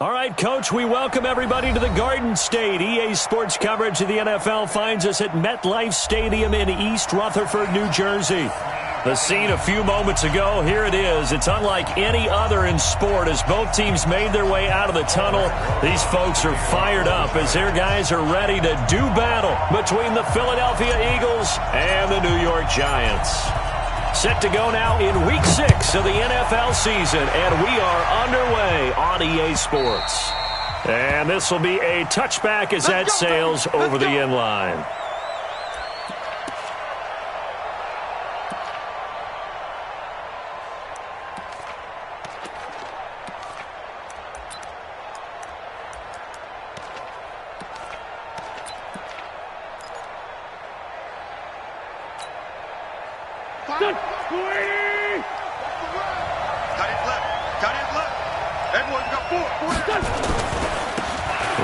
All right, Coach, we welcome everybody to the Garden State. EA Sports coverage of the NFL finds us at MetLife Stadium in East Rutherford, New Jersey. The scene a few moments ago, here it is. It's unlike any other in sport as both teams made their way out of the tunnel. These folks are fired up as their guys are ready to do battle between the Philadelphia Eagles and the New York Giants. Set to go now in Week 6 of the NFL season, and we are underway on EA Sports. And this will be a touchback as that sails over the end line.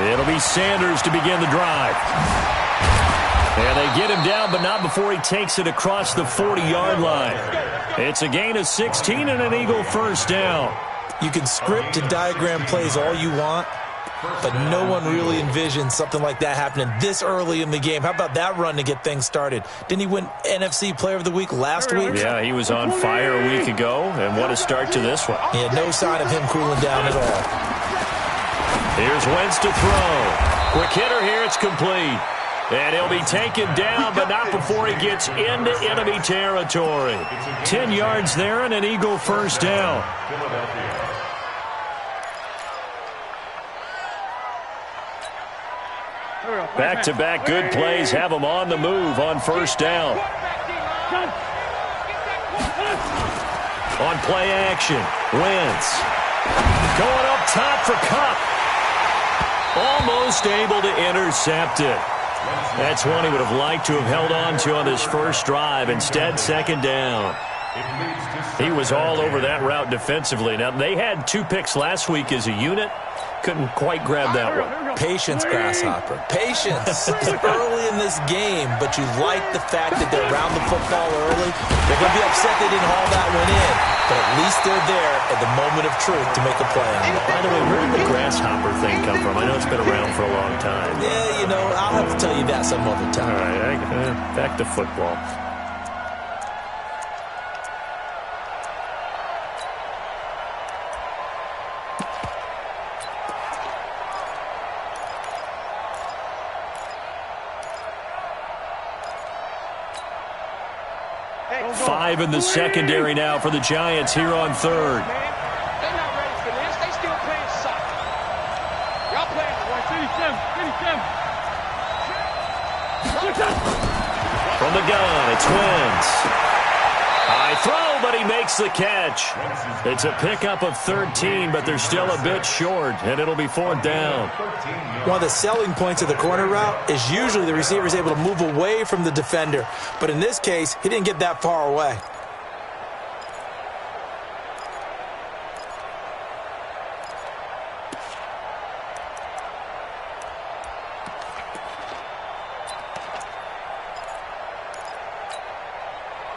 It'll be Sanders to begin the drive. And they get him down, but not before he takes it across the 40-yard line. It's a gain of 16 and an Eagle first down. You can script and diagram plays all you want, but no one really envisions something like that happening this early in the game. How about that run to get things started? Didn't he win NFC Player of the Week last week? Yeah, he was on fire a week ago, and what a start to this one. Yeah, no sign of him cooling down at all. Here's Wentz to throw. Quick hitter here, it's complete. And he'll be taken down, but not before he gets into enemy territory. 10 yards there and an Eagle first down. Back-to-back good plays have him on the move on first down. On play action, Wentz. Going up top for Kupp. Almost able to intercept it. That's one he would have liked to have held on to on this first drive. Instead, second down. He was all over that route defensively. Now, they had 2 picks last week as a unit. Couldn't quite grab that one. Patience, Grasshopper. Patience. It's early in this game, but you like the fact that they're around the football early. They're going to be upset they didn't haul that one in, but at least they're there at the moment of truth to make a play on it. By the way, where did the Grasshopper thing come from? I know it's been around for a long time. Yeah, you know, I'll have to tell you that some other time. All right, back to football. Five in the secondary now for the Giants here on third. They're not ready for this. They still playing soccer. Y'all playing 37. From the gun, it's Wentz. High throw, but he makes the catch. It's a pickup of 13, but they're still a bit short, and it'll be fourth down. One of the selling points of the corner route is usually the receiver is able to move away from the defender. But in this case, he didn't get that far away.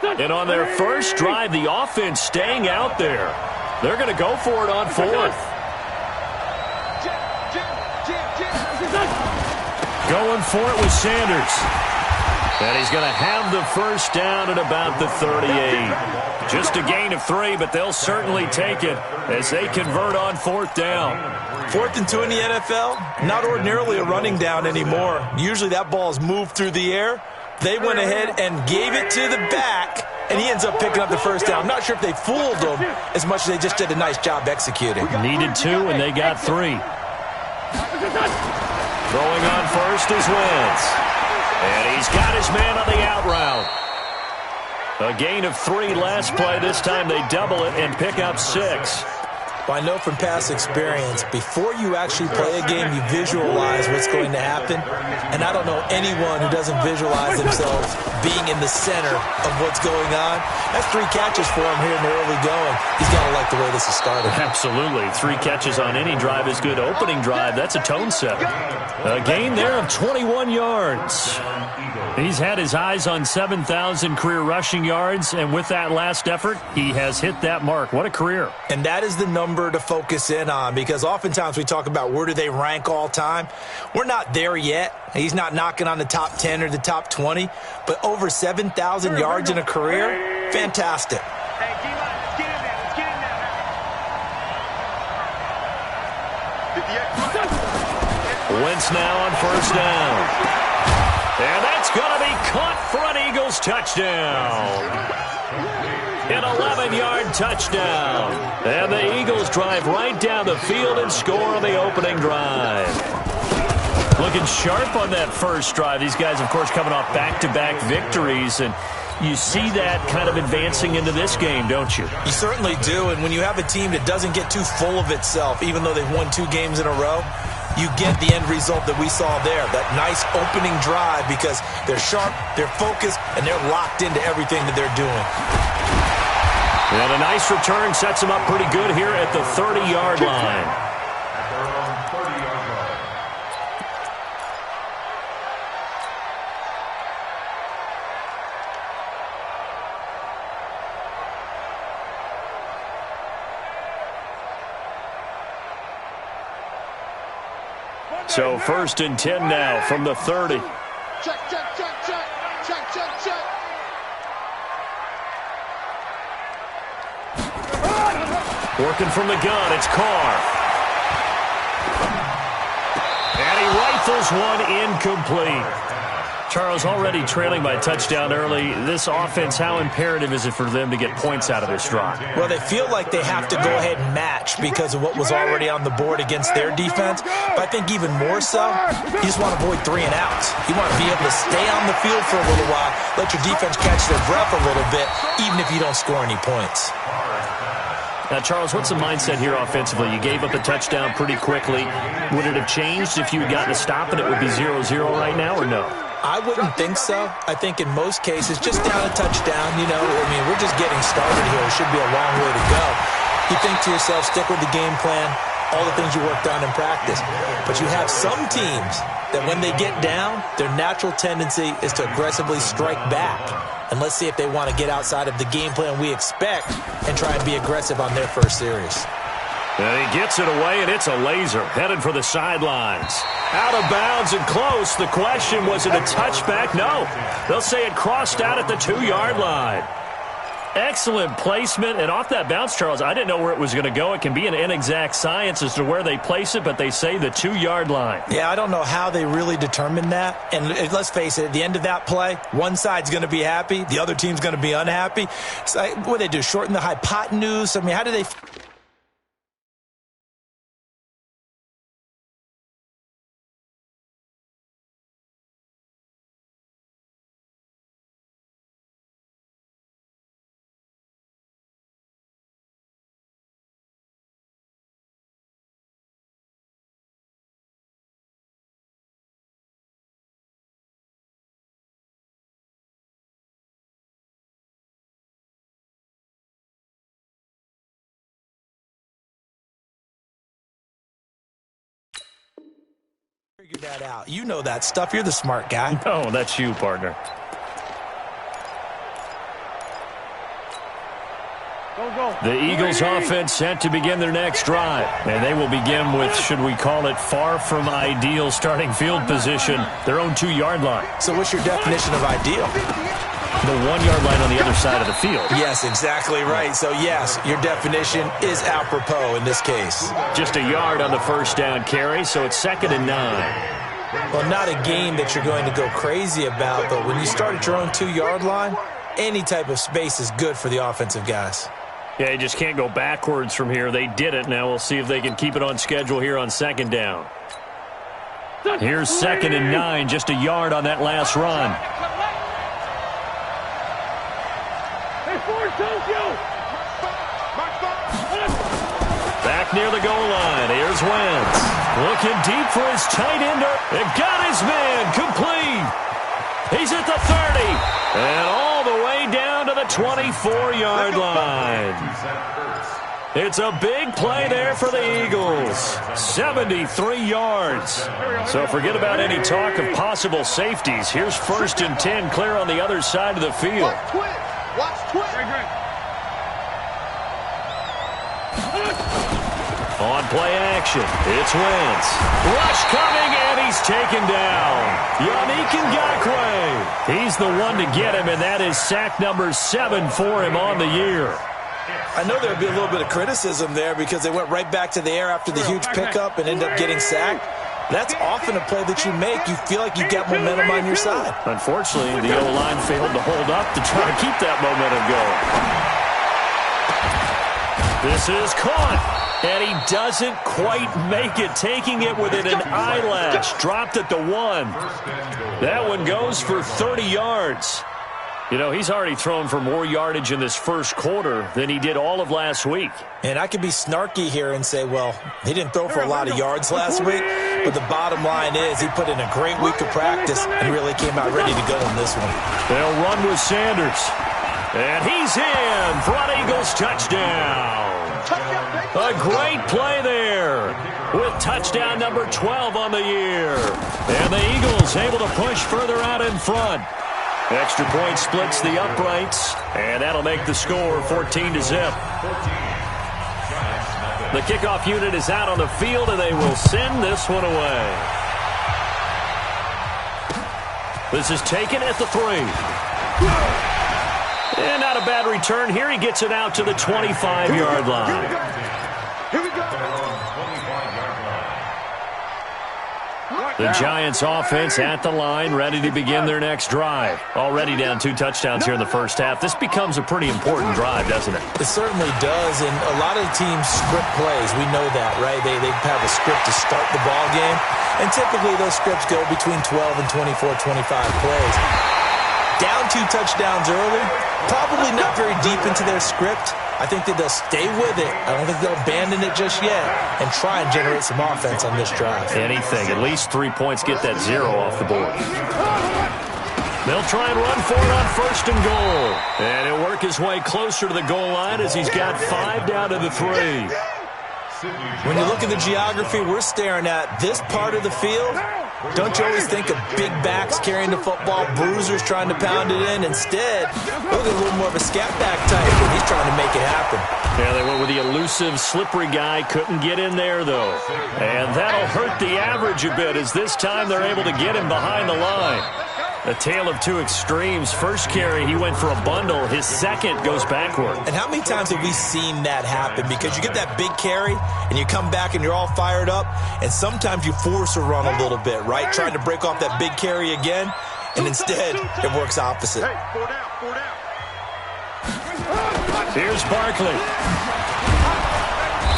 And on their first drive, the offense staying out there. They're going to go for it on fourth. Going for it with Sanders. And he's going to have the first down at about the 38. Just a gain of 3, but they'll certainly take it as they convert on fourth down. 4th and 2 in the NFL, not ordinarily a running down anymore. Usually that ball is moved through the air. They went ahead and gave it to the back, and he ends up picking up the first down. I'm not sure if they fooled him as much as they just did a nice job executing. Needed 2, and they got 3. Throwing on first is Wentz. And he's got his man on the out route. A gain of 3 last play. This time they double it and pick up 6. Well, I know from past experience, before you actually play a game, you visualize what's going to happen. And I don't know anyone who doesn't visualize themselves being in the center of what's going on. That's 3 catches for him here in the early going. He's got to like the way this is started. Absolutely. 3 catches on any drive is good. Opening drive, that's a tone setter. A gain there of 21 yards. He's had his eyes on 7,000 career rushing yards, and with that last effort, he has hit that mark. What a career. And that is the number number to focus in on, because oftentimes we talk about where do they rank all time. We're not there yet. He's not knocking on the top 10 or the top 20, but over 7,000 yards in a career, fantastic. Hey, D-line, let's get in there. Let's get in there. Wentz now on first down. And that's going to be caught for an Eagles touchdown. An 11-yard touchdown. And the Eagles drive right down the field and score on the opening drive. Looking sharp on that first drive. These guys, of course, coming off back-to-back victories, and you see that kind of advancing into this game, don't you? You certainly do, and when you have a team that doesn't get too full of itself, even though they've won 2 games in a row, you get the end result that we saw there, that nice opening drive, because they're sharp, they're focused, and they're locked into everything that they're doing. And a nice return sets them up pretty good here at the 30-yard line. So 1st and 10 now from the 30. Check, check, check, check. Check, check, check. Working from the gun, it's Carr. And he rifles one incomplete. Charles, already trailing by a touchdown early. This offense, how imperative is it for them to get points out of this drive? Well, they feel like they have to go ahead and match because of what was already on the board against their defense. But I think even more so, you just want to avoid 3 and outs. You want to be able to stay on the field for a little while, let your defense catch their breath a little bit, even if you don't score any points. Now, Charles, what's the mindset here offensively? You gave up a touchdown pretty quickly. Would it have changed if you had gotten a stop and it would be 0-0 right now, or no? I wouldn't think so. I think in most cases, just down a touchdown, you know, I mean, we're just getting started here. It should be a long way to go. You think to yourself, stick with the game plan, all the things you worked on in practice. But you have some teams that when they get down, their natural tendency is to aggressively strike back. And let's see if they want to get outside of the game plan we expect and try and be aggressive on their first series. And he gets it away, and it's a laser headed for the sidelines. Out of bounds and close. The question, was it a touchback? No. They'll say it crossed out at the 2-yard line. Excellent placement, and off that bounce, Charles, I didn't know where it was going to go. It can be an inexact science as to where they place it, but they say the 2-yard line. Yeah, I don't know how they really determined that. And let's face it, at the end of that play, one side's going to be happy, the other team's going to be unhappy. So, what do they do, shorten the hypotenuse? I mean, how do they... Figure that out. You know that stuff. You're the smart guy. No, that's you, partner. The Eagles offense set to begin their next drive. And they will begin with, should we call it, far from ideal starting field position, their own 2-yard line. So what's your definition of ideal? The 1-yard line on the other side of the field. Yes, exactly right. So, yes, your definition is apropos in this case. Just a yard on the first down carry, so it's 2nd and 9. Well, not a game that you're going to go crazy about, but when you start at your own 2-yard line, any type of space is good for the offensive guys. Yeah, you just can't go backwards from here. They did it. Now we'll see if they can keep it on schedule here on 2nd down. Here's 2nd and 9, just a yard on that last run. Back near the goal line. Here's Wentz. Looking deep for his tight end. It got his man complete. He's at the 30. And all the way down to the 24-yard line. It's a big play there for the Eagles. 73 yards. So forget about any talk of possible safeties. Here's 1st and 10 clear on the other side of the field. Watch twist. On play action, it's Wentz. Rush coming, and he's taken down. Yannick Ngakoue. He's the one to get him, and that is sack number 7 for him on the year. I know there'll be a little bit of criticism there because they went right back to the air after the huge pickup and ended up getting sacked. That's often a play that you make. You feel like you've got momentum on your side. Unfortunately, the O-line failed to hold up to try to keep that momentum going. This is caught. And he doesn't quite make it, taking it within an eyelash. Dropped at the 1. That one goes for 30 yards. You know, he's already thrown for more yardage in this first quarter than he did all of last week. And I could be snarky here and say, well, he didn't throw for a lot of yards last week, but the bottom line is he put in a great week of practice and really came out ready to go in this one. They'll run with Sanders. And he's in. Front Eagles touchdown. A great play there with touchdown number 12 on the year. And the Eagles able to push further out in front. Extra point splits the uprights, and that'll make the score 14-0. The kickoff unit is out on the field, and they will send this one away. This is taken at the 3. And not a bad return here. He gets it out to the 25-yard line. Here we go. The Giants offense at the line, ready to begin their next drive. Already down 2 touchdowns here in the first half. This becomes a pretty important drive, doesn't it? It certainly does, and a lot of teams script plays. We know that, right? They have a script to start the ball game, and typically those scripts go between 12 and 24, 25 plays. Down 2 touchdowns early, probably not very deep into their script. I think that they'll stay with it. I don't think they'll abandon it just yet and try and generate some offense on this drive. Anything. At least 3 points get that 0 off the board. They'll try and run for it on 1st and goal. And he'll work his way closer to the goal line as he's got 5 down to the 3. When you look at the geography we're staring at, this part of the field, don't you always think of big backs carrying the football, bruisers trying to pound it in? Instead, look at a little more of a scat back type, and he's trying to make it happen. Yeah, they went with the elusive, slippery guy. Couldn't get in there, though. And that'll hurt the average a bit as this time they're able to get him behind the line. A tale of 2 extremes. First carry, he went for a bundle. His second goes backward. And how many times have we seen that happen? Because you get that big carry, and you come back and you're all fired up, and sometimes you force a run a little bit, right? Trying to break off that big carry again, and instead it works opposite. Here's Barkley.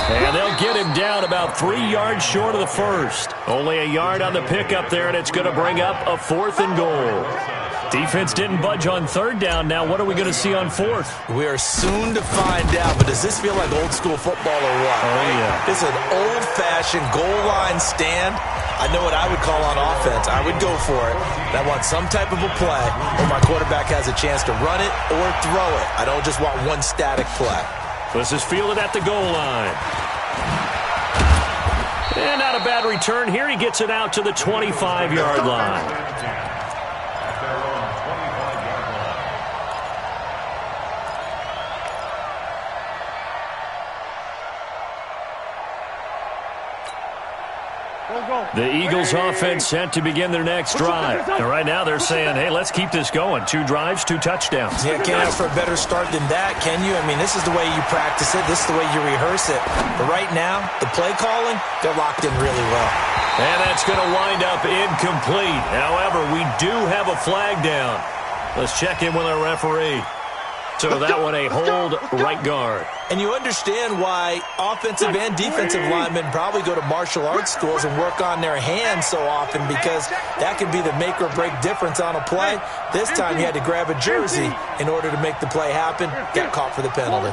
And they'll get him down about 3 yards short of the first. Only a yard on the pickup there, and it's going to bring up a 4th and goal. Defense didn't budge on 3rd down. Now what are we going to see on 4th? We are soon to find out, but does this feel like old school football or what? Oh, yeah. This is an old-fashioned goal line stand. I know what I would call on offense. I would go for it. I want some type of a play where my quarterback has a chance to run it or throw it. I don't just want one static play. This is fielded at the goal line. And not a bad return here. He gets it out to the 25-yard line. The Eagles offense set to begin their next drive. And right now they're saying, hey, let's keep this going. 2 drives, 2 touchdowns. Yeah, can't ask for a better start than that, can you? I mean, this is the way you practice it. This is the way you rehearse it. But right now, the play calling, they're locked in really well. And that's going to wind up incomplete. However, we do have a flag down. Let's check in with our referee. So that one a hold right guard. And you understand why offensive and defensive linemen probably go to martial arts schools and work on their hands so often, because that can be the make or break difference on a play. This time he had to grab a jersey in order to make the play happen. Got caught for the penalty.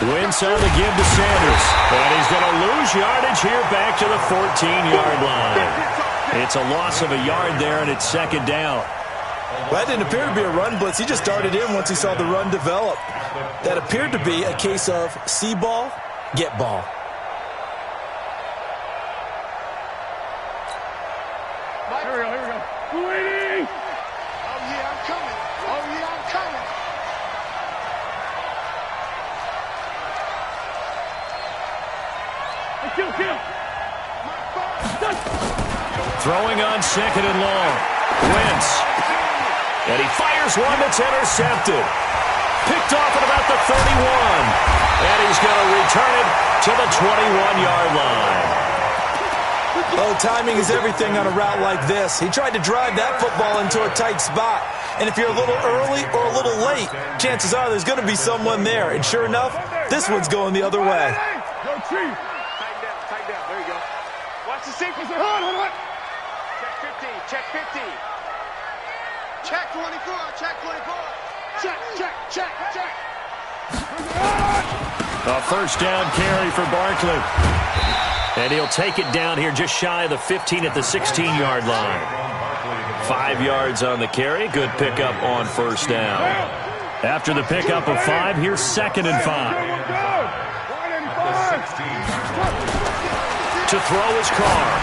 Wentz on the give to Sanders. And he's going to lose yardage here back to the 14-yard line. It's a loss of a yard there, and it's 2nd down. Well, that didn't appear to be a run blitz. He just darted in once he saw the run develop. That appeared to be a case of see ball, get ball. Here we go. coming. Oh, yeah, I'm coming. Kill. Throwing on second and long. Wentz. And he fires one that's intercepted. Picked off at about the 31. And he's going to return it to the 21-yard line. Oh, timing is everything on a route like this. He tried to drive that football into a tight spot. And if you're a little early or a little late, chances are there's going to be someone there. And sure enough, this one's going the other way. Go, Chief. Tighten down. There you go. Watch the sequence. Hold on. Check 50. Check 24. Check. A first down carry for Barkley. And he'll take it down here just shy of the 15 at the 16-yard line. 5 yards on the carry. Good pickup on first down. After the pickup of 5, here's 2nd and 5. To throw his car.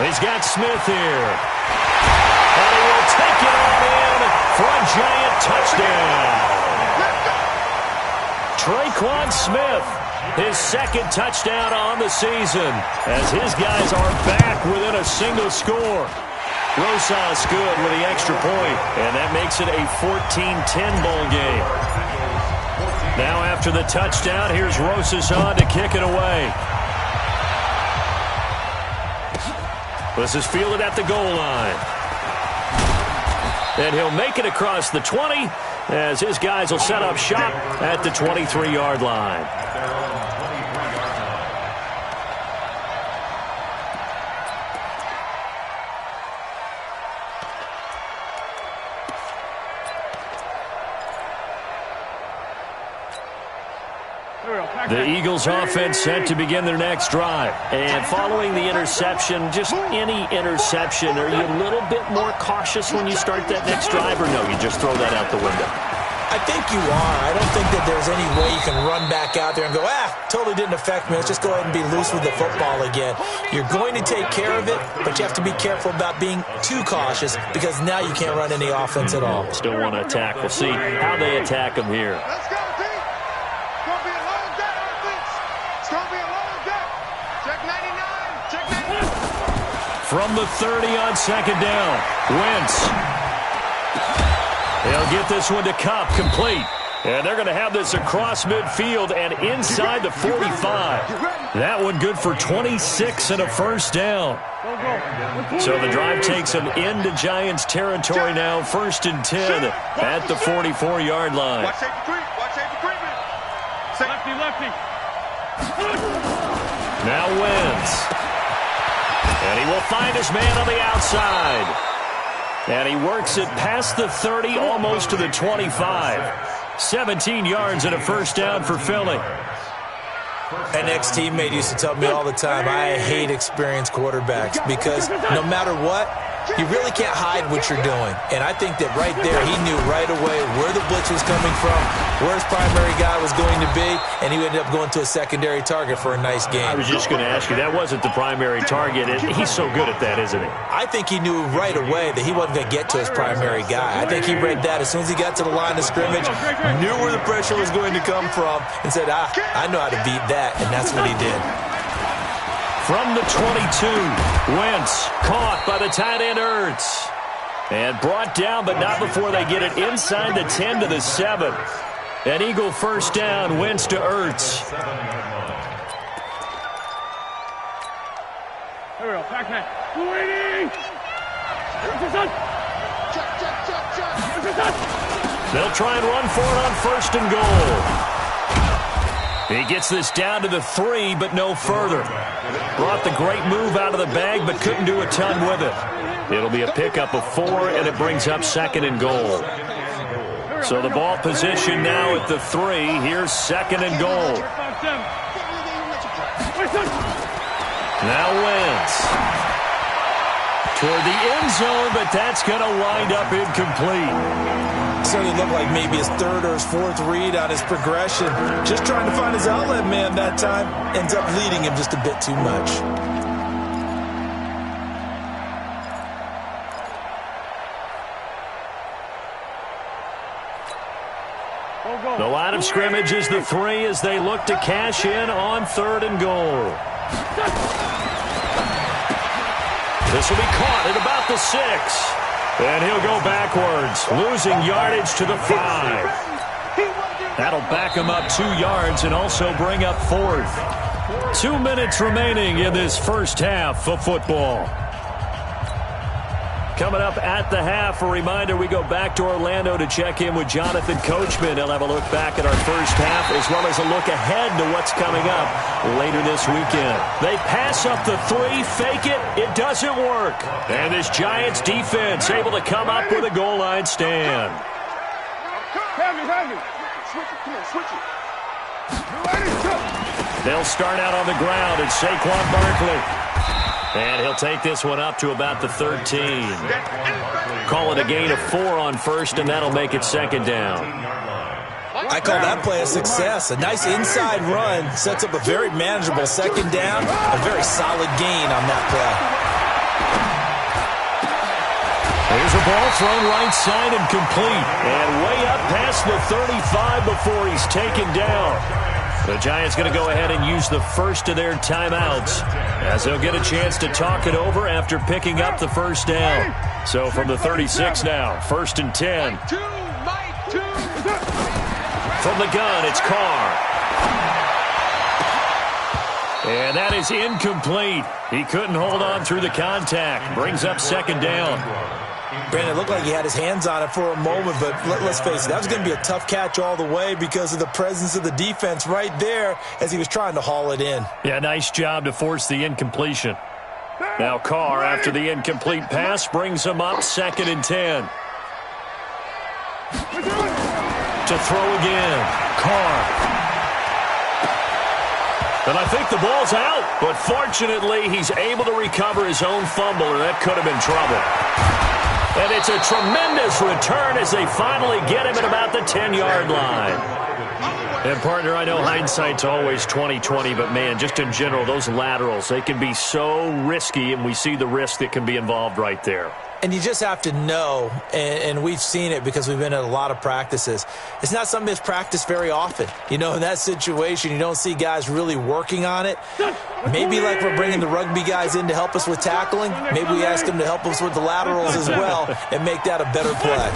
He's got Smith here. And he will take it on in for a giant touchdown. Traquan Smith, his 2nd touchdown on the season, as his guys are back within a single score. Rosas good with the extra point, and that makes it a 14-10 bowl game. Now after the touchdown, here's Rosas on to kick it away. This is fielded at the goal line. And he'll make it across the 20 as his guys will set up shop at the 23-yard line. The Eagles offense set to begin their next drive. And following the interception, just any interception, are you a little bit more cautious when you start that next drive, or no, you just throw that out the window? I think you are. I don't think that there's any way you can run back out there and go, totally didn't affect me. Let's just go ahead and be loose with the football again. You're going to take care of it, but you have to be careful about being too cautious because now you can't run any offense at all. Still want to attack. We'll see how they attack them here. Let's go, Pete. It's going to be a long day, offense. It's going to be a long day. Check 99. From the 30 on second down, Wentz. They'll get this one to Cup, complete. And they're going to have this across midfield and inside the 45. That one good for 26 and a first down. So the drive takes them into Giants territory now, 1st and 10 at the 44-yard line. Watch safety creep. Lefty. Now Wentz. And he will find his man on the outside. And he works it past the 30, almost to the 25. 17 yards and a first down for Philly. An ex-teammate used to tell me all the time, I hate experienced quarterbacks because no matter what, you really can't hide what you're doing. And I think that right there, he knew right away where the blitz was coming from, where his primary guy was going to be, and he ended up going to a secondary target for a nice game. I was just going to ask you, that wasn't the primary target. He's so good at that, isn't he? I think he knew right away that he wasn't going to get to his primary guy. I think he read that as soon as he got to the line of scrimmage, knew where the pressure was going to come from, and said, I know how to beat that, and that's what he did. From the 22, Wentz caught by the tight end Ertz. And brought down, but not before they get it inside the 10 to the 7. An Eagle first down, Wentz to Ertz. Here we go, Pac-Man. They'll try and run for it on 1st and goal. He gets this down to the 3, but no further. Brought the great move out of the bag, but couldn't do a ton with it. It'll be a pickup of 4, and it brings up 2nd and goal. So the ball position now at the 3. Here's 2nd and goal. Now Wentz. Toward the end zone, but that's going to wind up incomplete. Certainly looked like maybe his 3rd or his 4th read on his progression. Just trying to find his outlet man that time. Ends up leading him just a bit too much. The line of scrimmage is the 3 as they look to cash in on 3rd and goal. This will be caught at about the 6. And he'll go backwards, losing yardage to the 5. That'll back him up 2 yards and also bring up 4th. 2 minutes remaining in this first half of football. Coming up at the half, a reminder, we go back to Orlando to check in with Jonathan Coachman. He'll have a look back at our first half as well as a look ahead to what's coming up later this weekend. They pass up the 3, fake it, it doesn't work. And this Giants defense able to come up with a goal line stand. Switch it. They'll start out on the ground at Saquon Barkley. And he'll take this one up to about the 13. Call it a gain of 4 on first, and that'll make it 2nd down. I call that play a success. A nice inside run sets up a very manageable 2nd down. A very solid gain on that play. There's a ball thrown right side and complete. And way up past the 35 before he's taken down. The Giants going to go ahead and use the first of their timeouts as they'll get a chance to talk it over after picking up the first down. So from the 36 now, 1st and 10. From the gun, it's Carr. And that is incomplete. He couldn't hold on through the contact. Brings up 2nd down. Brandon, it looked like he had his hands on it for a moment, but let's face it, that was going to be a tough catch all the way because of the presence of the defense right there as he was trying to haul it in. Yeah, nice job to force the incompletion. Now Carr, after the incomplete pass, brings him up 2nd and 10. To throw again, Carr. And I think the ball's out, but fortunately he's able to recover his own fumble, or that could have been trouble. And it's a tremendous return as they finally get him at about the 10-yard line. And, partner, I know hindsight's always 20/20, but, man, just in general, those laterals, they can be so risky, and we see the risk that can be involved right there. And you just have to know, and we've seen it because we've been at a lot of practices, it's not something that's practiced very often. You know, in that situation, you don't see guys really working on it. Maybe like we're bringing the rugby guys in to help us with tackling, maybe we ask them to help us with the laterals as well and make that a better play.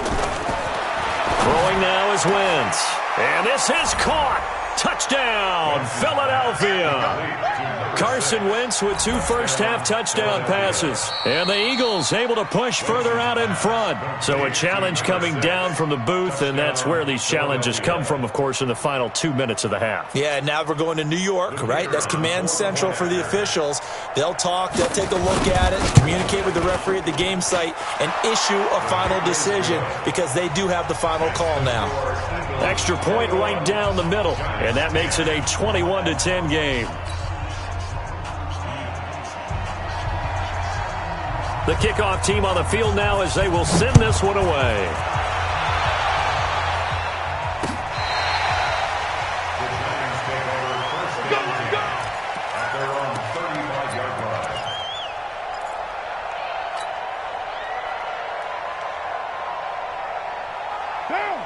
Throwing now is Wentz. And this is caught. Touchdown, Philadelphia. Carson Wentz with 2 first-half touchdown passes. And the Eagles able to push further out in front. So a challenge coming down from the booth, and that's where these challenges come from, of course, in the final 2 minutes of the half. Yeah, now we're going to New York, right? That's command central for the officials. They'll talk, they'll take a look at it, communicate with the referee at the game site, and issue a final decision because they do have the final call now. Extra point right down the middle, and that makes it a 21-10 game. The kickoff team on the field now as they will send this one away.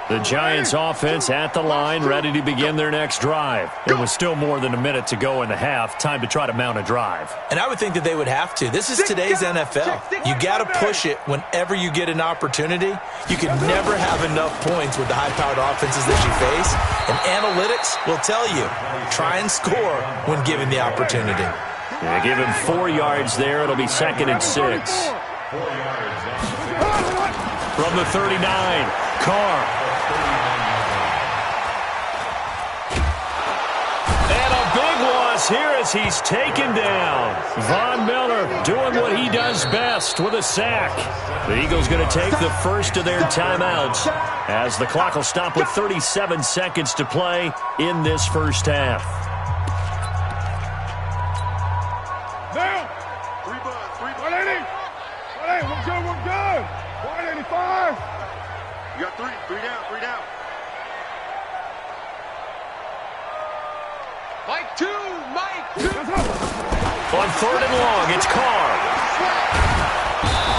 The Giants offense at the line, ready to begin their next drive. It was still more than a minute to go in the half. Time to try to mount a drive. And I would think that they would have to. This is today's NFL. You got to push it whenever you get an opportunity. You can never have enough points with the high-powered offenses that you face. And analytics will tell you, try and score when given the opportunity. They give him 4 yards there. It'll be 2nd and 6. From the 39, Carr. Here as he's taken down. Von Miller doing what he does best with a sack. The Eagles going to take the first of their timeouts as the clock will stop with 37 seconds to play in this first half. Now, 180. 180, we're good. 185. You got 3 down. Mike 2. On 3rd and long, it's Carr.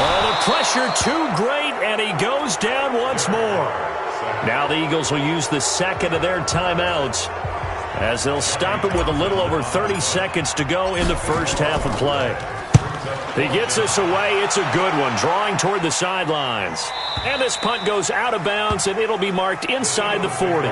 Oh, the pressure too great, and he goes down once more. Now the Eagles will use the second of their timeouts as they'll stop it with a little over 30 seconds to go in the first half of play. He gets this away. It's a good one, drawing toward the sidelines. And this punt goes out of bounds, and it'll be marked inside the 40.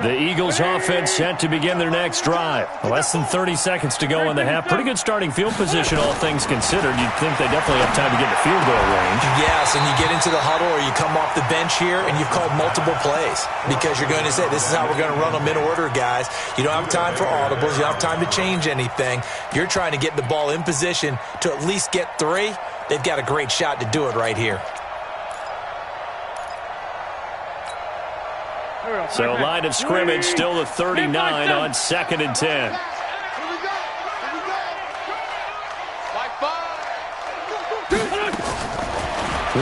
The Eagles offense set to begin their next drive. Less than 30 seconds to go in the half. Pretty good starting field position, all things considered. You'd think they definitely have time to get to field goal range. Yes, and you get into the huddle or you come off the bench here and you've called multiple plays because you're going to say, this is how we're going to run them in order, guys. You don't have time for audibles. You don't have time to change anything. You're trying to get the ball in position to at least get 3. They've got a great shot to do it right here. So line of scrimmage, still the 39 on 2nd and 10. Here we go. Like 5.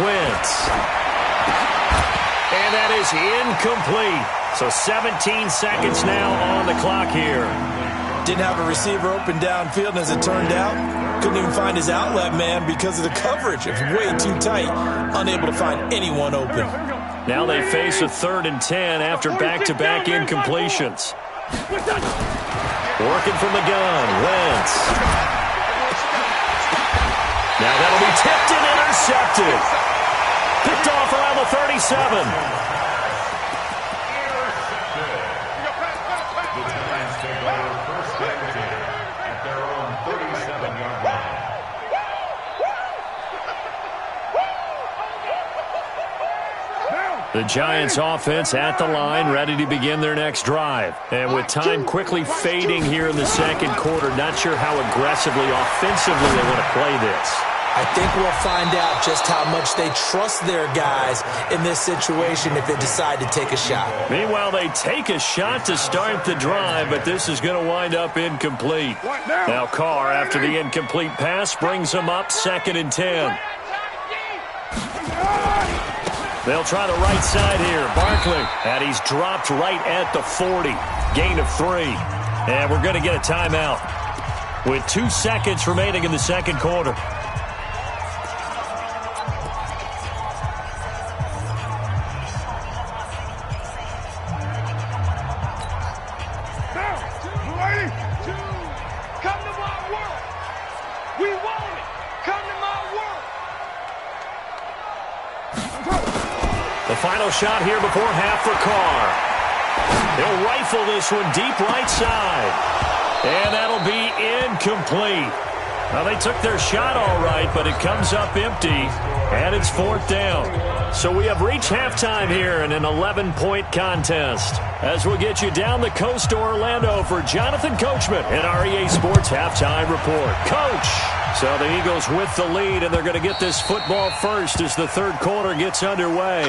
Wentz. And that is incomplete. So 17 seconds now on the clock here. Didn't have a receiver open downfield, and as it turned out, couldn't even find his outlet man because of the coverage. It was way too tight. Unable to find anyone open. Now they face a 3rd and 10 after back-to-back incompletions. Working from the gun, Wentz. Now that'll be tipped and intercepted. Picked off around the 37. The Giants offense at the line, ready to begin their next drive. And with time quickly fading here in the second quarter, not sure how aggressively, offensively they want to play this. I think we'll find out just how much they trust their guys in this situation if they decide to take a shot. Meanwhile, they take a shot to start the drive, but this is going to wind up incomplete. Now Carr, after the incomplete pass, brings them up 2nd and 10. They'll try the right side here. Barkley, and he's dropped right at the 40. Gain of 3. And we're going to get a timeout with 2 seconds remaining in the second quarter. Final shot here before half for Carr. He'll rifle this one deep right side. And that'll be incomplete. Well, they took their shot all right, but it comes up empty, and it's 4th down. So we have reached halftime here in an 11-point contest. As we'll get you down the coast to Orlando for Jonathan Coachman in our EA Sports Halftime Report. Coach! So the Eagles with the lead, and they're going to get this football first as the third quarter gets underway.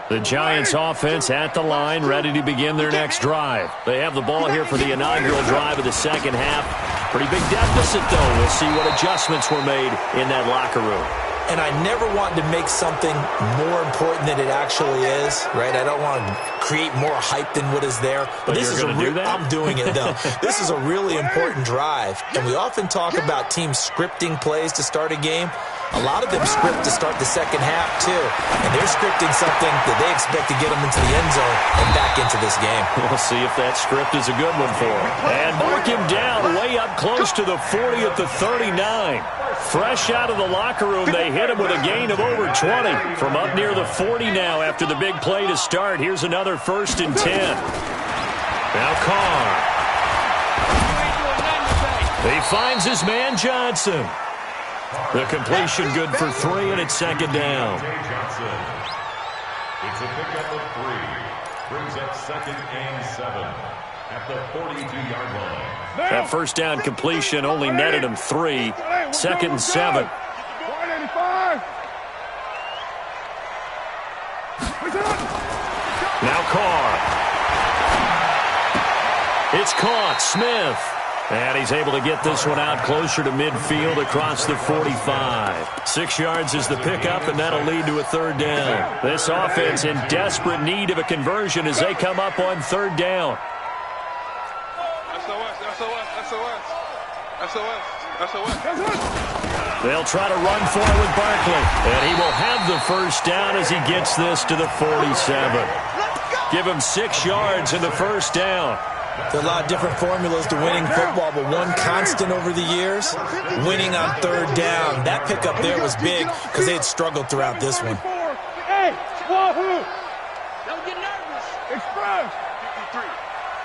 The Giants offense at the line, ready to begin their next drive. They have the ball here for the inaugural drive of the second half. Pretty big deficit, though. We'll see what adjustments were made in that locker room. And I never want to make something more important than it actually is, right? I don't want to create more hype than what is there. But this is do that? I'm doing it, though. This is a really important drive. And we often talk about teams scripting plays to start a game. A lot of them script to start the second half, too. And they're scripting something that they expect to get them into the end zone and back into this game. We'll see if that script is a good one for him. And mark him down way up close to the 40 at the 39. Fresh out of the locker room, they hit him with a gain of over 20. From up near the 40 now after the big play to start. Here's another 1st and 10. Now Carr. He finds his man Johnson. The completion good for 3, and it's 2nd down. It's a pickup of 3. Brings up 2nd and 7 at the 42-yard line. That first down completion only netted him 3. 2nd and 7. Now Carr. It's caught. Smith. And he's able to get this one out closer to midfield across the 45. 6 yards is the pickup, and that'll lead to a third down. This offense in desperate need of a conversion as they come up on third down. They'll try to run for it with Barkley, and he will have the first down as he gets this to the 47. Give him 6 yards in the first down. There are a lot of different formulas to winning football, but one constant over the years, winning on third down. That pickup there was big because they had struggled throughout this one. Hey, wahoo! Don't get nervous. Express.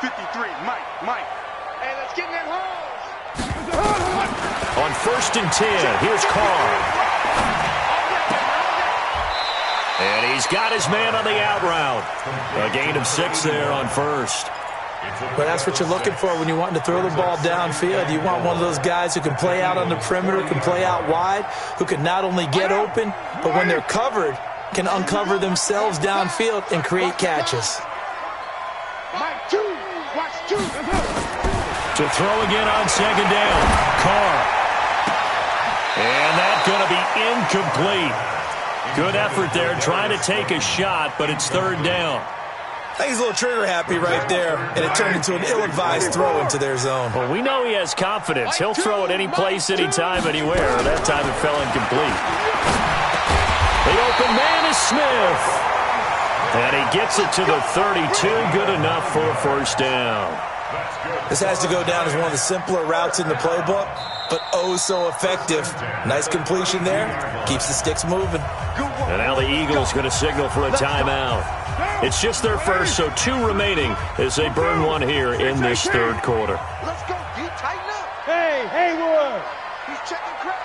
53, Mike. Hey, let's get in that hole. On 1st and 10, here's Carr. And he's got his man on the out route. A gain of 6 there on first. But that's what you're looking for when you're wanting to throw the ball downfield. You want one of those guys who can play out on the perimeter, can play out wide, who can not only get open, but when they're covered, can uncover themselves downfield and create catches. Mike, 2. Watch 2. To throw again on second down. Carr. And that's going to be incomplete. Good effort there trying to take a shot, but it's third down. I think he's a little trigger happy right there, and it turned into an ill-advised throw into their zone. Well, we know he has confidence. He'll throw it any place, anytime, anywhere. That time it fell incomplete. The open man is Smith. And he gets it to the 32. Good enough for a first down. This has to go down as one of the simpler routes in the playbook, but oh so effective. Nice completion there. Keeps the sticks moving. And now the Eagles going to signal for a timeout. It's just their first, so 2 remaining as they burn one here in this third quarter. Let's go. You tighten up. Hey, Haywood. He's checking crap.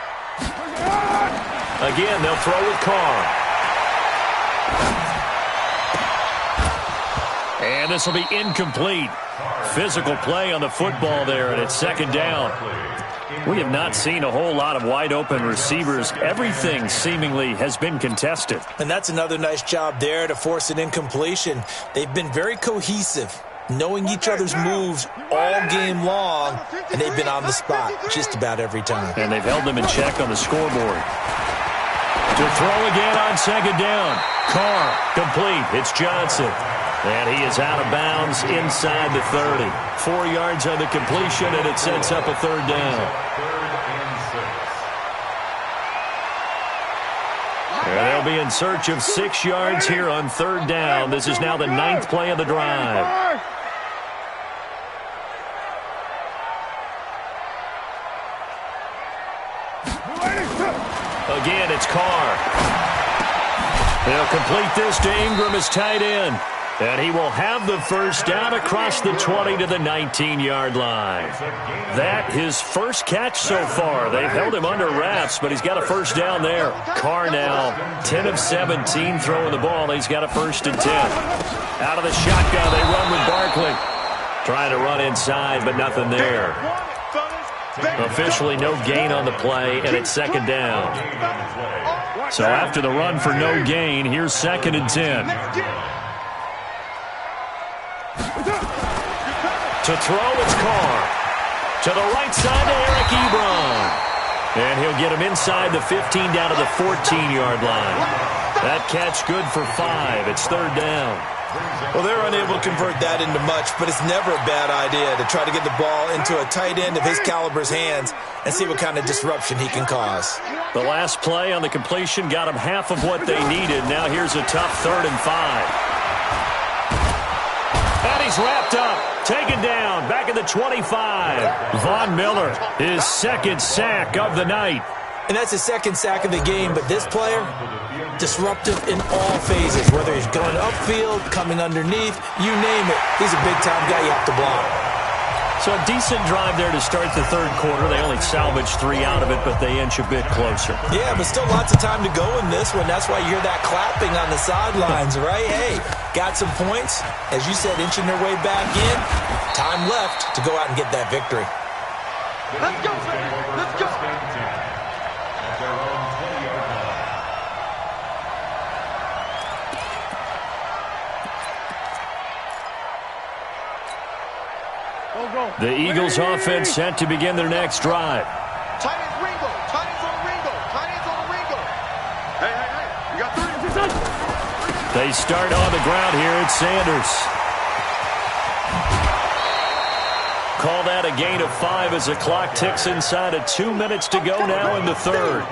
Again, they'll throw with Carr. And this will be incomplete. Physical play on the football there, and it's second down. We have not seen a whole lot of wide-open receivers. Everything seemingly has been contested. And that's another nice job there to force an incompletion. They've been very cohesive, knowing each other's moves all game long, and they've been on the spot just about every time. And they've held them in check on the scoreboard. To throw again on second down. Carr, complete. It's Johnson. And he is out of bounds inside the 30. 4 yards on the completion, and it sets up a third down. And they'll be in search of 6 yards here on third down. This is now the 9th play of the drive. Again, it's Carr. They'll complete this to Ingram as tight end. And he will have the first down across the 20 to the 19-yard line. That his first catch so far. They've held him under wraps, but he's got a first down there. Carr now 10 of 17 throwing the ball. He's got a 1st and 10. Out of the shotgun, they run with Barkley. Trying to run inside, but nothing there. Officially no gain on the play, and it's second down. So after the run for no gain, here's 2nd and 10. To throw, it's Carr. To the right side to Eric Ebron. And he'll get him inside the 15 down to the 14-yard line. That catch good for 5. It's third down. Well, they're unable to convert that into much, but it's never a bad idea to try to get the ball into a tight end of his caliber's hands and see what kind of disruption he can cause. The last play on the completion got him half of what they needed. Now here's a tough 3rd and 5. And he's wrapped up, taken down, back at the 25. Von Miller, his 2nd sack of the night. And that's his 2nd sack of the game, but this player, disruptive in all phases, whether he's going upfield, coming underneath, you name it. He's a big-time guy you have to block. So a decent drive there to start the third quarter. They only salvaged 3 out of it, but they inch a bit closer. Yeah, but still lots of time to go in this one. That's why you hear that clapping on the sidelines, right? Hey, got some points. As you said, inching their way back in. Time left to go out and get that victory. Let's go, baby. Let's go. The Eagles offense set to begin their next drive. Tight end Ringo. Tight end's on Ringo. Tight end's on Ringo. Hey. You got 3. They start on the ground here at Sanders. Call that a gain of 5 as the clock ticks inside of 2 minutes to go now in the third.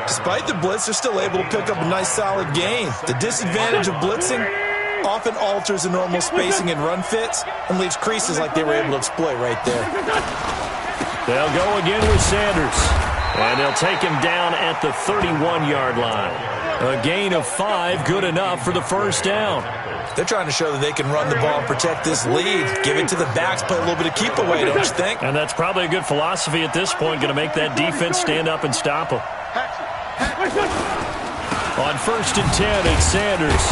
Despite the blitz, they're still able to pick up a nice solid gain. The disadvantage of blitzing often alters the normal spacing and run fits and leaves creases like they were able to exploit right there. They'll go again with Sanders, and they'll take him down at the 31-yard line. A gain of 5, good enough for the first down. They're trying to show that they can run the ball and protect this lead. Give it to the backs, play a little bit of keep away, don't you think? And that's probably a good philosophy at this point, going to make that defense stand up and stop them. On 1st and 10, it's Sanders.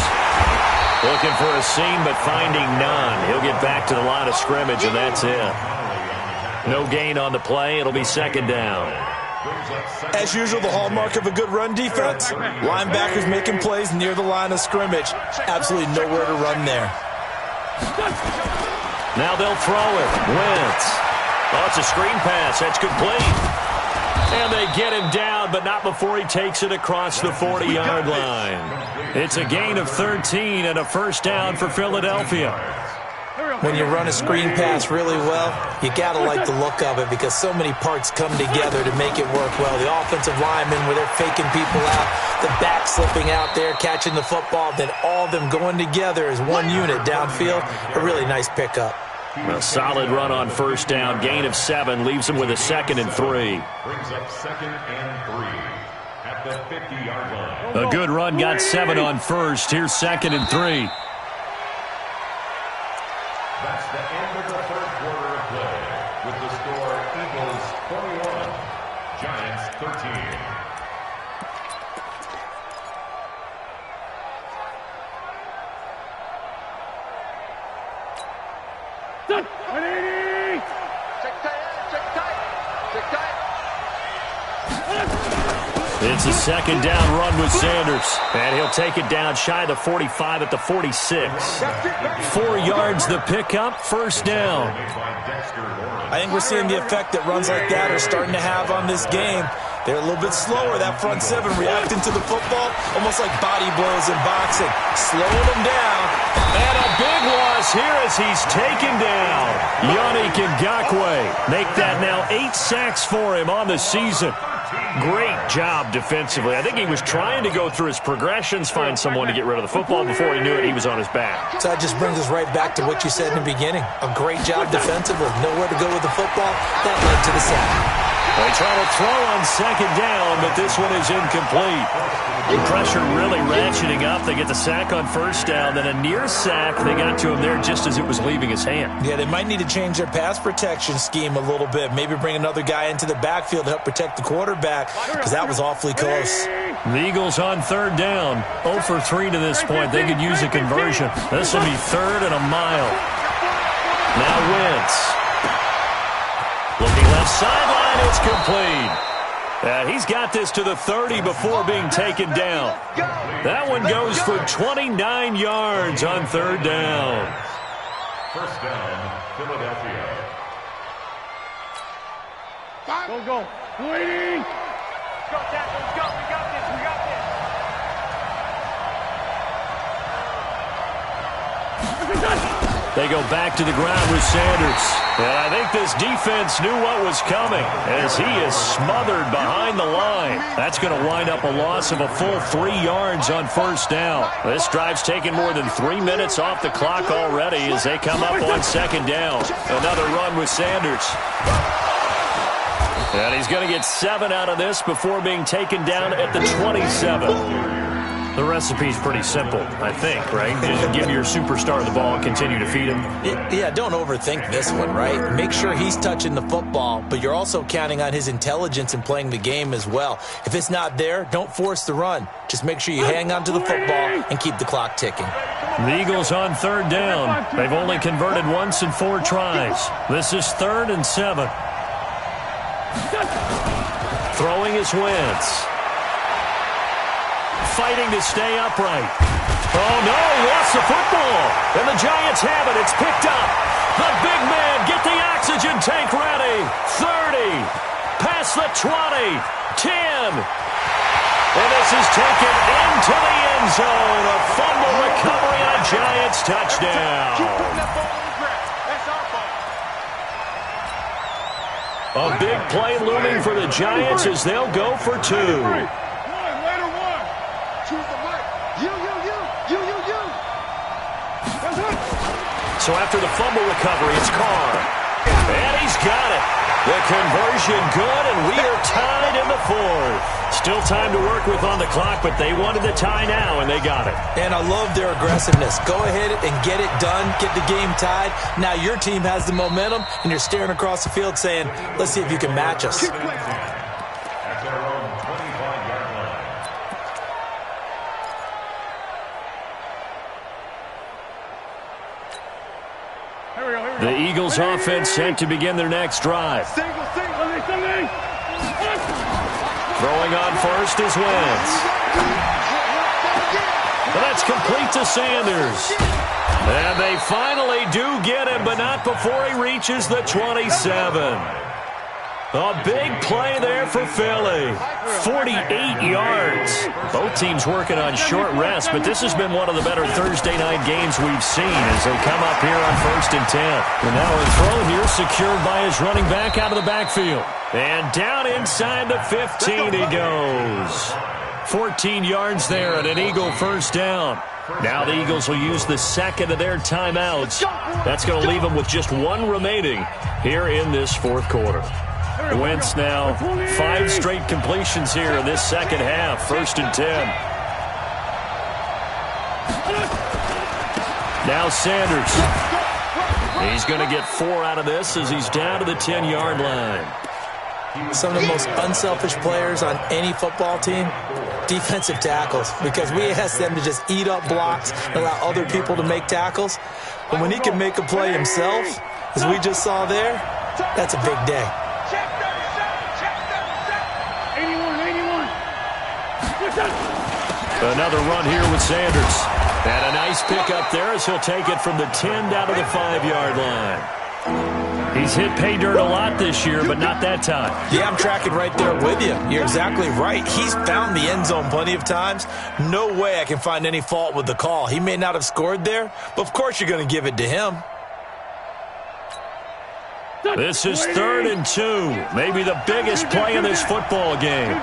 Looking for a seam, but finding none. He'll get back to the line of scrimmage, and that's it. No gain on the play. It'll be second down. As usual, the hallmark of a good run defense, linebackers making plays near the line of scrimmage. Absolutely nowhere to run there. Now they'll throw it. Wentz. Oh, it's a screen pass. That's complete. And they get him down, but not before he takes it across the 40-yard line. It's a gain of 13 and a first down for Philadelphia. When you run a screen pass really well, you got to like the look of it because so many parts come together to make it work well. The offensive linemen, where they're faking people out, the back slipping out there, catching the football, then all of them going together as one unit downfield. A really nice pickup. A solid run on first down. Gain of 7 leaves him with a 2nd and 3. Brings up 2nd and 3 at the 50-yard line. A good run got 7 on first. Here's 2nd and 3. That's the end of the third quarter of play. With the score, Eagles 21, Giants 13. It's a second down run with Sanders. And he'll take it down shy of the 45 at the 46. 4 yards the pickup, first down. I think we're seeing the effect that runs like that are starting to have on this game. They're a little bit slower, that front 7, reacting to the football, almost like body blows in boxing. Slowing them down. And a big loss here as he's taken down. Yannick Ngakoue. Make that now 8 sacks for him on the season. Great job defensively. I think he was trying to go through his progressions, find someone to get rid of the football. Before he knew it, he was on his back. So that just brings us right back to what you said in the beginning. A great job defensively. Nowhere to go with the football. That led to the sack. They try to throw on second down, but this one is incomplete. The pressure really ratcheting up. They get the sack on first down, then a near sack. They got to him there just as it was leaving his hand. Yeah, they might need to change their pass protection scheme a little bit. Maybe bring another guy into the backfield to help protect the quarterback, because that was awfully close. The Eagles on third down. 0 for 3 to this point. They could use a conversion. This will be 3rd and a mile. Now Wentz. Looking left sideline, it's complete. He's got this to the 30 before being taken down. That one goes for 29 yards on third down. First down, Philadelphia. Go. Waiting. Let's go, Jack. Let's go. We got this. They go back to the ground with Sanders. And I think this defense knew what was coming as he is smothered behind the line. That's going to wind up a loss of a full 3 yards on first down. This drive's taken more than 3 minutes off the clock already as they come up on second down. Another run with Sanders. And he's going to get 7 out of this before being taken down at the 27. The recipe's pretty simple, I think, right? Just give your superstar the ball and continue to feed him. Yeah, don't overthink this one, right? Make sure he's touching the football, but you're also counting on his intelligence in playing the game as well. If it's not there, don't force the run. Just make sure you hang on to the football and keep the clock ticking. The Eagles on third down. They've only converted once in 4 tries. This is 3rd and 7. Throwing is Wentz. Fighting to stay upright. Oh, no, lost the football. And the Giants have it. It's picked up. The big man, get the oxygen tank ready. 30, past the 20, 10. And this is taken into the end zone. A fumble recovery on a Giants touchdown. A big play looming for the Giants as they'll go for 2. So after the fumble recovery, it's Carr. And he's got it. The conversion good, and we are tied in the 4th. Still time to work with on the clock, but they wanted the tie now, and they got it. And I love their aggressiveness. Go ahead and get it done. Get the game tied. Now your team has the momentum, and you're staring across the field saying, let's see if you can match us. At their own 25-yard line. The Eagles offense set to begin their next drive. Throwing on first is Wentz. But that's complete to Sanders. And they finally do get him, but not before he reaches the 27. A big play there for Philly. 48 yards. Both teams working on short rest, but this has been one of the better Thursday night games we've seen as they come up here on 1st and 10. And now a throw here secured by his running back out of the backfield. And down inside the 15 he goes. 14 yards there and an Eagle first down. Now the Eagles will use the second of their timeouts. That's going to leave them with just one remaining here in this 4th quarter. Wentz now 5 straight completions here in this second half. 1st and 10. Now Sanders. He's going to get 4 out of this as he's down to the 10-yard line. Some of the most unselfish players on any football team, defensive tackles, because we ask them to just eat up blocks and allow other people to make tackles. But when he can make a play himself, as we just saw there, that's a big day. Another run here with Sanders. And a nice pickup there as he'll take it from the 10 down to the 5-yard line. He's hit pay dirt a lot this year, but not that time. Yeah, I'm tracking right there with you. You're exactly right. He's found the end zone plenty of times. No way I can find any fault with the call. He may not have scored there, but of course you're going to give it to him. This is 3rd and 2. Maybe the biggest play in this football game.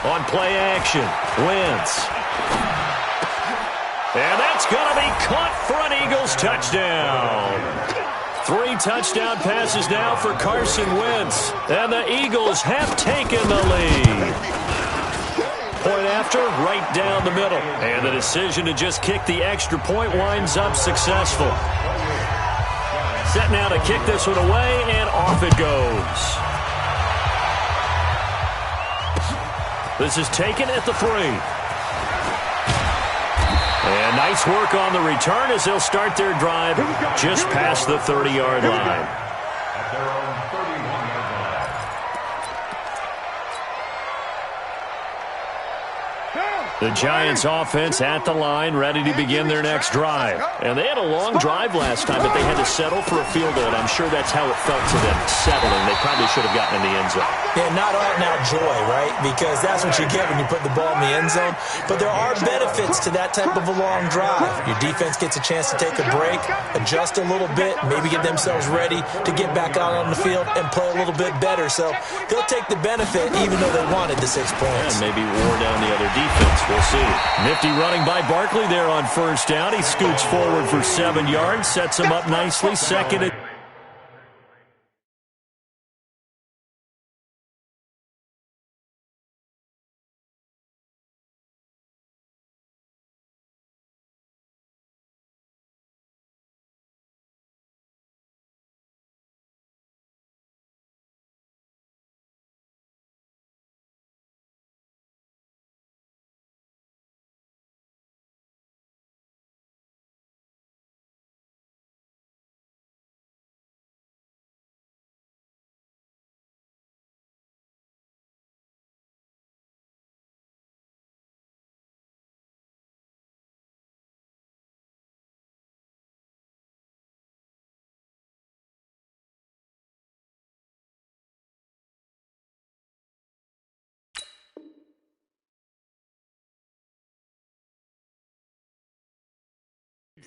On play action, Wentz. And that's going to be caught for an Eagles touchdown. 3 touchdown passes now for Carson Wentz. And the Eagles have taken the lead. Point after, right down the middle. And the decision to just kick the extra point winds up successful. Set now to kick this one away, and off it goes. This is taken at the 3. And nice work on the return as they'll start their drive just past the 30-yard line. At their own 31-yard line. The Giants offense at the line, ready to begin their next drive. And they had a long drive last time, but they had to settle for a field goal, and I'm sure that's how it felt to them, settling. They probably should have gotten in the end zone. Yeah, not out and out joy, right? Because that's what you get when you put the ball in the end zone. But there are benefits to that type of a long drive. Your defense gets a chance to take a break, adjust a little bit, maybe get themselves ready to get back out on the field and play a little bit better. So they'll take the benefit even though they wanted the 6 points. And maybe wore down the other defense. We'll see. Nifty running by Barkley there on first down. He scoots forward for 7 yards, sets him up nicely. Second and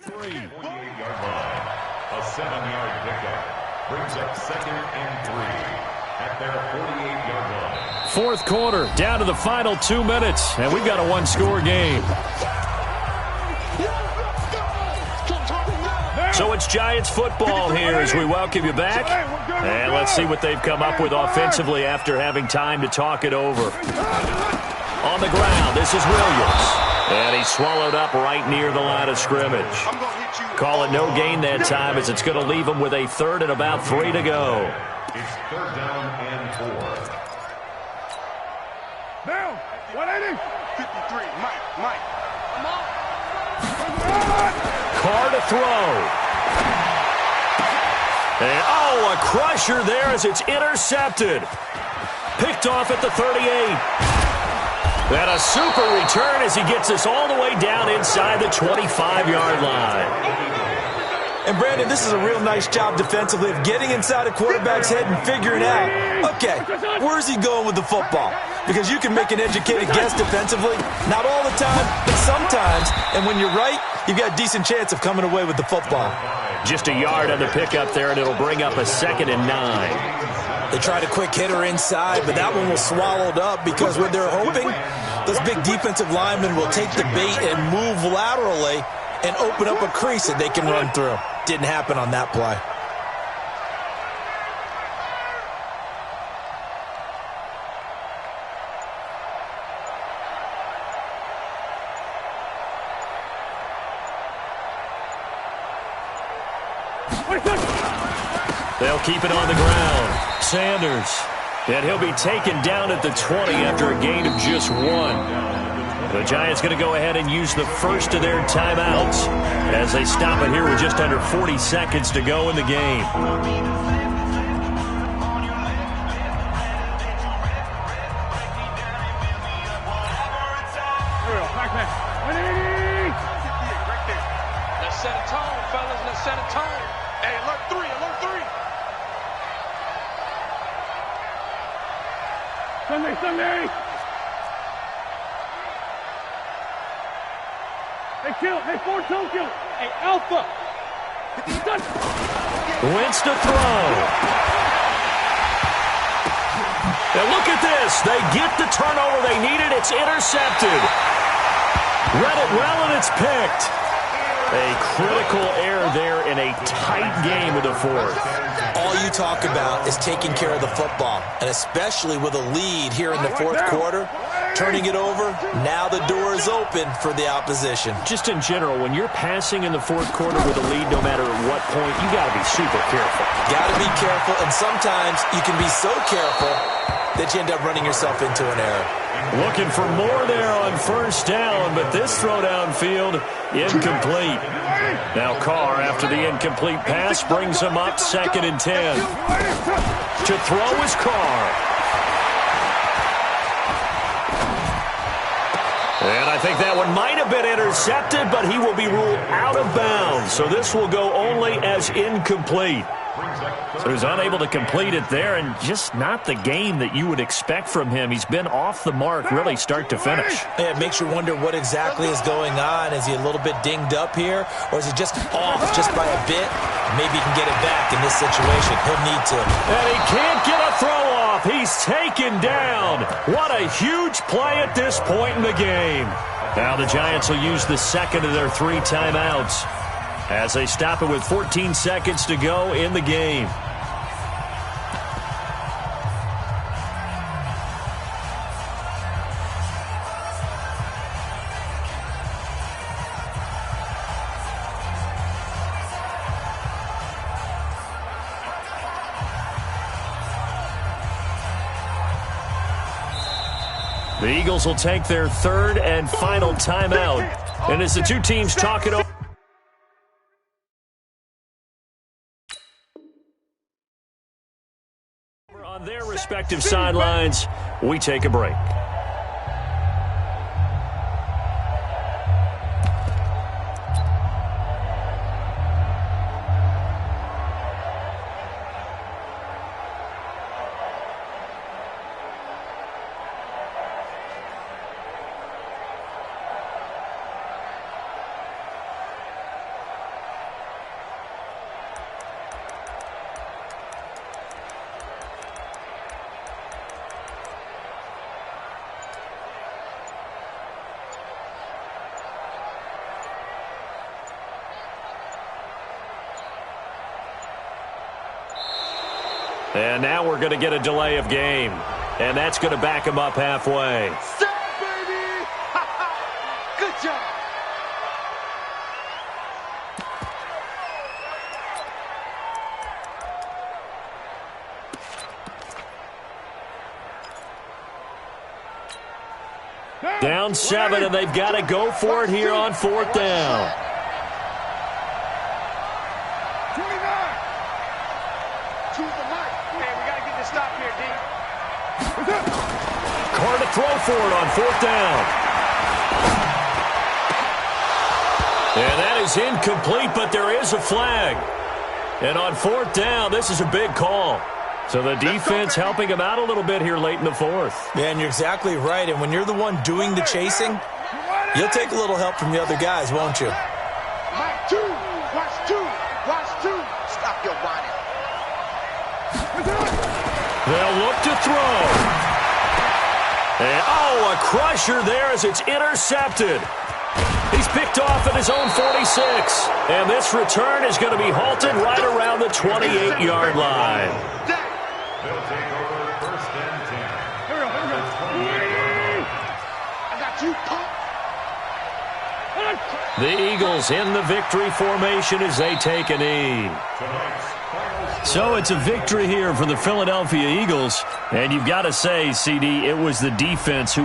48-yard line. A 7-yard pickup brings up 2nd and 3 at their 48-yard line. Fourth quarter, down to the final 2 minutes, and we've got a one-score game. So it's Giants football here as we welcome you back. And let's see what they've come up with offensively after having time to talk it over. On the ground, this is Williams. And he's swallowed up right near the line of scrimmage. Call it no gain that time as it's going to leave him with a third and about 3 to go. It's 3rd down and 4. Down. 180. 53. Mike. Carr to throw. And, a crusher there as it's intercepted. Picked off at the 38. And a super return as he gets us all the way down inside the 25-yard line. And, Brandon, this is a real nice job defensively of getting inside a quarterback's head and figuring out, okay, where's he going with the football? Because you can make an educated guess defensively. Not all the time, but sometimes. And when you're right, you've got a decent chance of coming away with the football. Just a yard on the pickup there, and it'll bring up a 2nd and 9. They tried a quick hitter inside, but that one was swallowed up because what they're hoping, those big defensive linemen will take the bait and move laterally and open up a crease that they can run through. Didn't happen on that play. They'll keep it on the ground. Sanders. And he'll be taken down at the 20 after a gain of just 1. The Giants going to go ahead and use the first of their timeouts as they stop it here with just under 40 seconds to go in the game. Let's set a tone, fellas. Let's set a tone. Hey, alert 3. Sunday. Hey, kill. Hey, 4-2 kill. Hey, Alpha. Wentz to throw. And look at this. They get the turnover they needed. It's intercepted. Read it well, and it's picked. A critical error there in a tight game of the fourth. All you talk about is taking care of the football, and especially with a lead here in the fourth quarter, turning it over, now the door is open for the opposition. Just in general, when you're passing in the fourth quarter with a lead, no matter at what point, you got to be super careful. Got to be careful, and sometimes you can be so careful that you end up running yourself into an error. Looking for more there on first down, but this throw downfield, incomplete. Now Carr, after the incomplete pass, brings him up 2nd and 10. To throw is Carr. And I think that one might have been intercepted, but he will be ruled out of bounds. So this will go only as incomplete. So he's unable to complete it there, and just not the game that you would expect from him. He's been off the mark, really, start to finish. Yeah, it makes you wonder what exactly is going on. Is he a little bit dinged up here, or is he just off just by a bit? Maybe he can get it back in this situation. He'll need to. And he can't get a throw off. He's taken down. What a huge play at this point in the game. Now the Giants will use the second of their 3 timeouts as they stop it with 14 seconds to go in the game. The Eagles will take their 3rd and final timeout. And as the two teams talk it over on their respective sidelines, we take a break. And now we're going to get a delay of game. And that's going to back him up halfway. Set, baby! Good job. Down 7, and they've got to go for it here on 4th down. 29. Choose the mark. Hey, we got to get this stop here, D. Carr to throw for it on 4th down. And that is incomplete, but there is a flag. And on 4th down, this is a big call. So the defense helping him out a little bit here late in the 4th. Yeah, and you're exactly right. And when you're the one doing the chasing, you'll take a little help from the other guys, won't you? Mike, 2. Watch 2. Watch 2. Stop your whining. They'll look to throw. And, oh, a crusher there as it's intercepted. He's picked off at his own 46. And this return is going to be halted right around the 28-yard line. They'll take over 1st and 10. Here we go. I got you, punk. The Eagles in the victory formation as they take a knee. So it's a victory here for the Philadelphia Eagles. And you've got to say, CD, it was the defense who